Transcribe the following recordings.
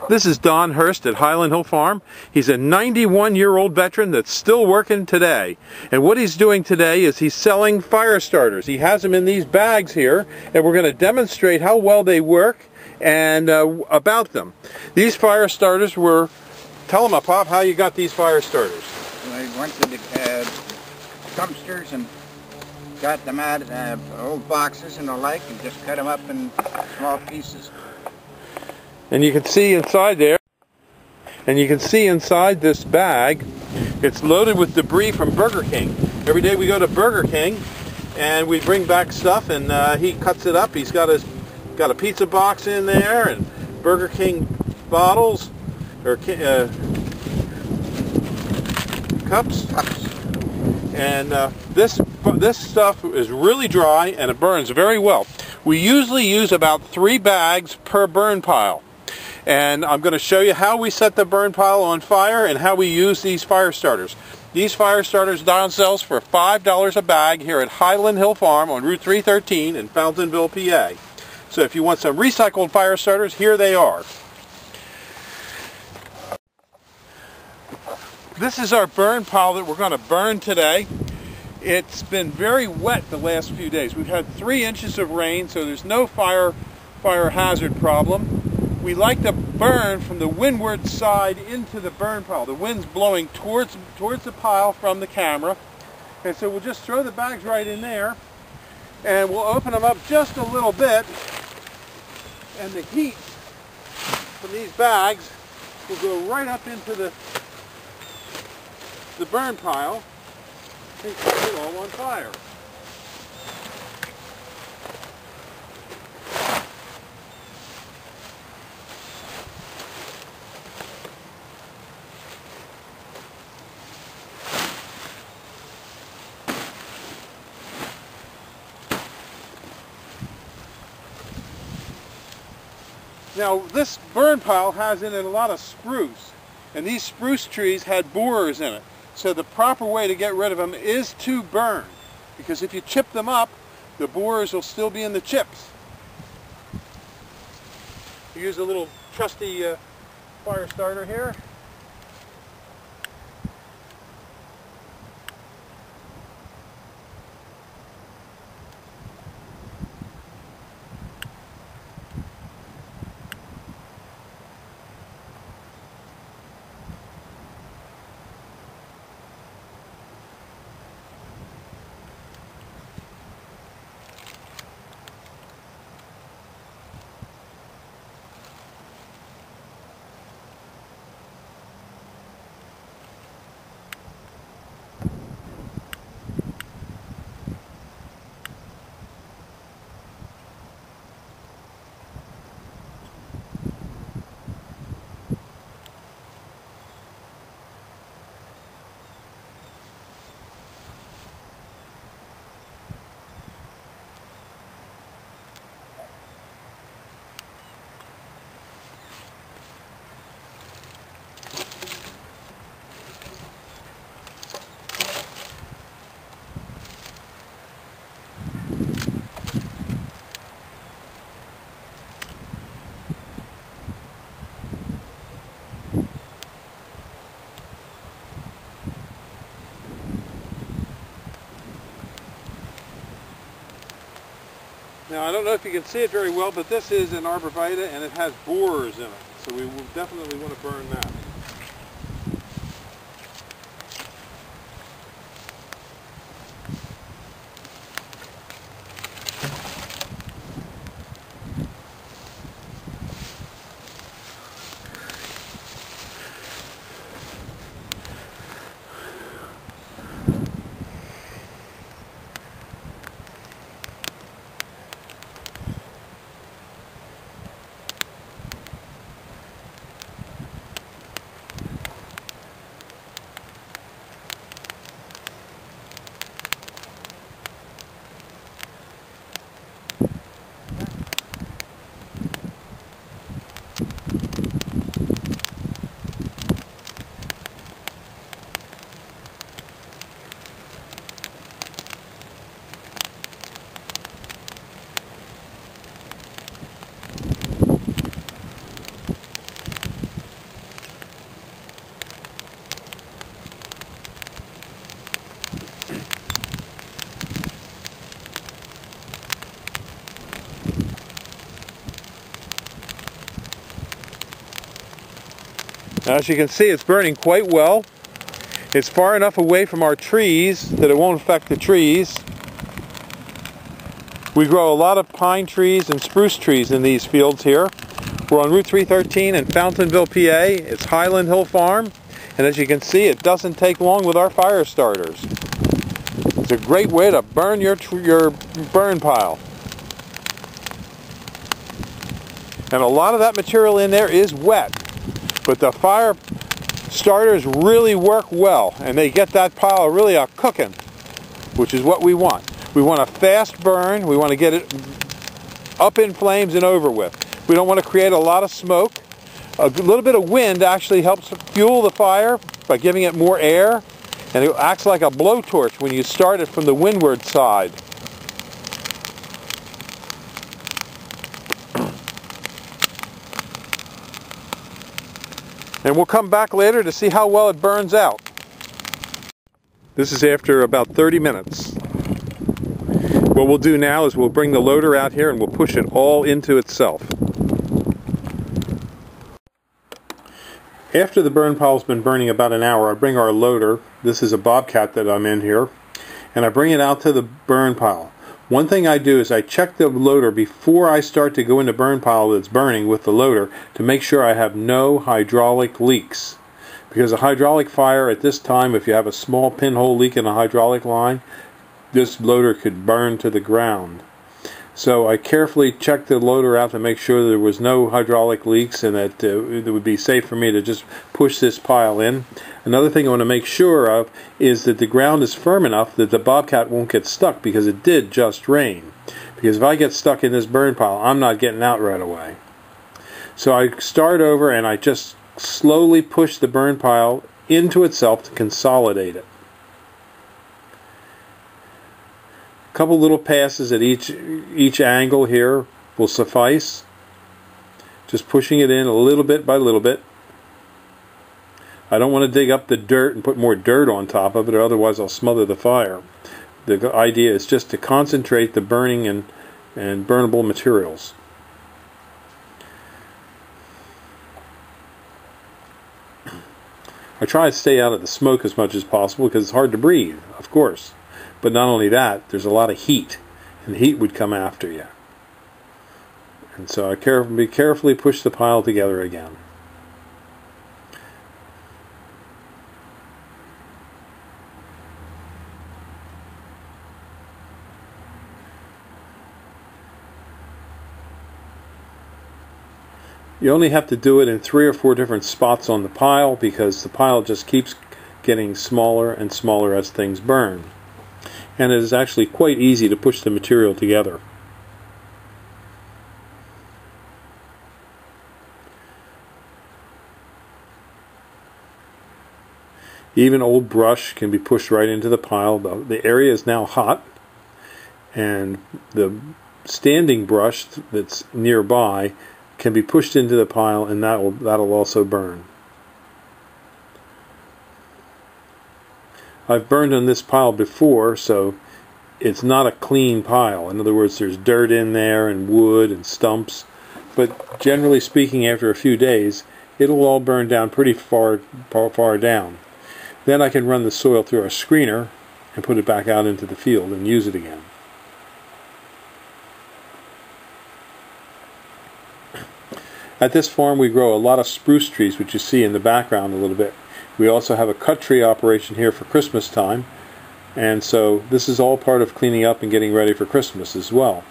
This is Don Hurst at Highland Hill Farm. He's a 91-year-old veteran that's still working today. And what he's doing today is he's selling fire starters. He has them in these bags here, and we're going to demonstrate how well they work and about them. These fire starters were... Tell them, Pop, how you got these fire starters. I went to the dumpsters and got them out of old boxes and the like, and just cut them up in small pieces. And you can see inside there, and you can see inside this bag, it's loaded with debris from Burger King. Every day we go to Burger King and we bring back stuff, and he cuts it up. He's got a pizza box in there and Burger King bottles or cups. And this stuff is really dry and it burns very well. We usually use about 3 bags per burn pile. And I'm going to show you how we set the burn pile on fire and how we use these fire starters. These fire starters Don sells for $5 a bag here at Highland Hill Farm on Route 313 in Fountainville, PA. So if you want some recycled fire starters, here they are. This is our burn pile that we're going to burn today. It's been very wet the last few days. We've had 3 inches of rain, so there's no fire hazard problem. We like to burn from the windward side into the burn pile. The wind's blowing towards the pile from the camera. And so we'll just throw the bags right in there, and we'll open them up just a little bit, and the heat from these bags will go right up into the burn pile and set it all on fire. Now this burn pile has in it a lot of spruce, and these spruce trees had borers in it. So the proper way to get rid of them is to burn, because if you chip them up, the borers will still be in the chips. Use a little trusty fire starter here. Now I don't know if you can see it very well, but this is an Arborvitae and it has borers in it. So we will definitely want to burn that. As you can see, it's burning quite well. It's far enough away from our trees that it won't affect the trees. We grow a lot of pine trees and spruce trees in these fields here. We're on Route 313 in Fountainville, PA. It's Highland Hill Farm. And as you can see, it doesn't take long with our fire starters. It's a great way to burn your burn pile. And a lot of that material in there is wet. But the fire starters really work well. And they get that pile really cooking, which is what we want. We want a fast burn. We want to get it up in flames and over with. We don't want to create a lot of smoke. A little bit of wind actually helps fuel the fire by giving it more air, and it acts like a blowtorch when you start it from the windward side. And we'll come back later to see how well it burns out. This is after about 30 minutes. What we'll do now is we'll bring the loader out here and we'll push it all into itself. After the burn pile's been burning about an hour, I bring our loader, this is a Bobcat that I'm in here, and I bring it out to the burn pile. One thing I do is I check the loader before I start to go into burn pile that's burning with the loader to make sure I have no hydraulic leaks. Because a hydraulic fire at this time, if you have a small pinhole leak in a hydraulic line, this loader could burn to the ground. So I carefully checked the loader out to make sure there was no hydraulic leaks and that it would be safe for me to just push this pile in. Another thing I want to make sure of is that the ground is firm enough that the Bobcat won't get stuck, because it did just rain. Because if I get stuck in this burn pile, I'm not getting out right away. So I start over and I just slowly push the burn pile into itself to consolidate it. A couple little passes at each angle here will suffice. Just pushing it in a little bit by little bit. I don't want to dig up the dirt and put more dirt on top of it, or otherwise I'll smother the fire. The idea is just to concentrate the burning and burnable materials. I try to stay out of the smoke as much as possible because it's hard to breathe, of course. But not only that, there's a lot of heat, and the heat would come after you. And so I carefully push the pile together again. You only have to do it in 3 or 4 different spots on the pile, because the pile just keeps getting smaller and smaller as things burn. And it is actually quite easy to push the material together. Even old brush can be pushed right into the pile. The area is now hot, and the standing brush that's nearby can be pushed into the pile, and that'll also burn. I've burned on this pile before, so it's not a clean pile. In other words, there's dirt in there and wood and stumps. But generally speaking, after a few days, it'll all burn down pretty far down. Then I can run the soil through a screener and put it back out into the field and use it again. At this farm we grow a lot of spruce trees, which you see in the background a little bit. We also have a cut tree operation here for Christmas time, and so this is all part of cleaning up and getting ready for Christmas as well.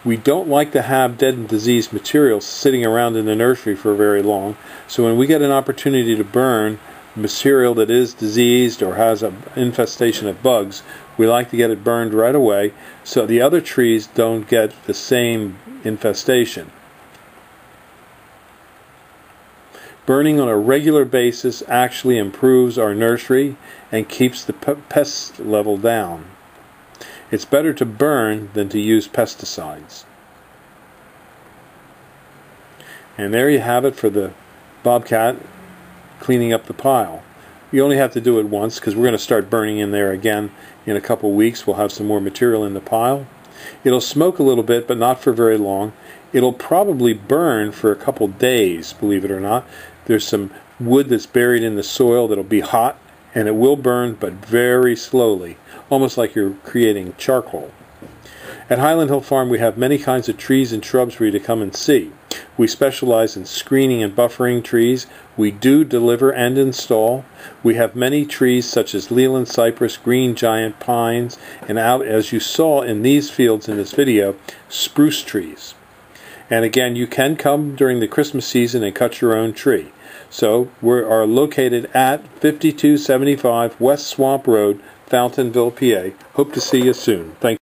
We don't like to have dead and diseased materials sitting around in the nursery for very long, so when we get an opportunity to burn material that is diseased or has an infestation of bugs, we like to get it burned right away so the other trees don't get the same infestation. Burning on a regular basis actually improves our nursery and keeps the pest level down. It's better to burn than to use pesticides. And there you have it for the Bobcat cleaning up the pile. You only have to do it once, because we're going to start burning in there again in a couple weeks. We'll have some more material in the pile. It'll smoke a little bit, but not for very long. It'll probably burn for a couple days, believe it or not. There's some wood that's buried in the soil that'll be hot, and it will burn, but very slowly, almost like you're creating charcoal. At Highland Hill Farm, we have many kinds of trees and shrubs for you to come and see. We specialize in screening and buffering trees. We do deliver and install. We have many trees such as leyland, cypress, green giant pines, and out, as you saw in these fields in this video, spruce trees. And again, you can come during the Christmas season and cut your own tree. So we are located at 5275 West Swamp Road, Fountainville, PA. Hope to see you soon. Thank you.